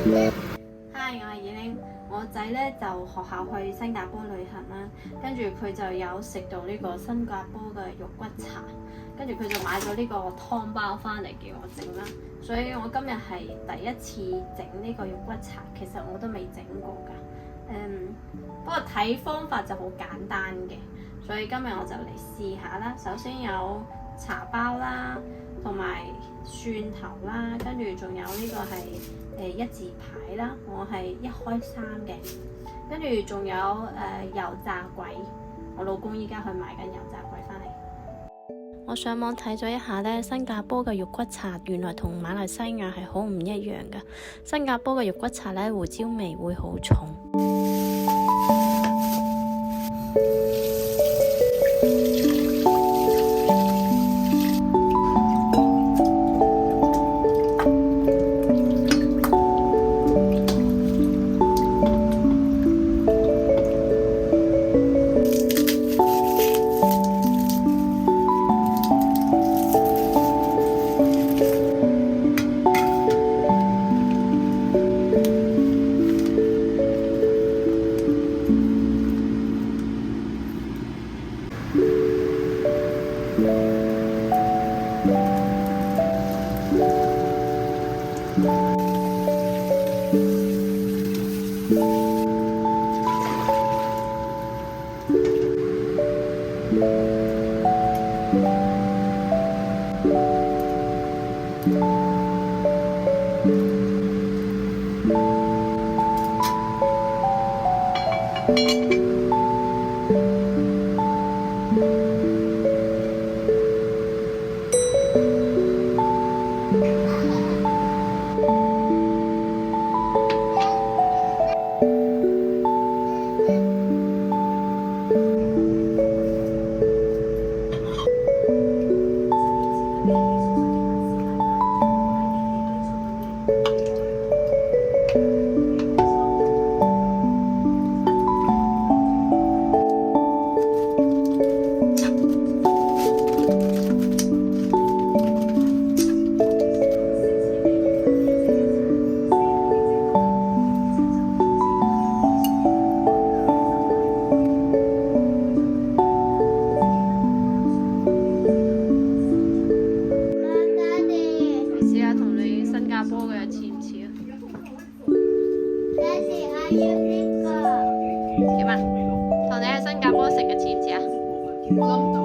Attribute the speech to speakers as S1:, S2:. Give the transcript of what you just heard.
S1: Hi，我係以玲。我仔咧就學校去新加坡旅行啦，跟住佢就有食到呢個新加坡嘅肉骨茶，跟住佢就買咗呢個湯包翻嚟叫我整啦。所以我今日係第一次整呢個肉骨茶，其實我都未整過㗎。不過睇方法就好簡單嘅，所以今日我就嚟試下啦。首先有茶包啦，同埋蒜頭啦，跟住仲有呢個係一字牌啦，我係1開3嘅，跟住仲有油炸鬼，我老公依家去買緊油炸鬼翻嚟。我上網睇咗一下呢，新加坡嘅肉骨茶原來同馬來西亞係好唔一樣㗎。新加坡嘅肉骨茶呢，胡椒味會好重。點啊？同你喺新加坡食嘅似唔似啊？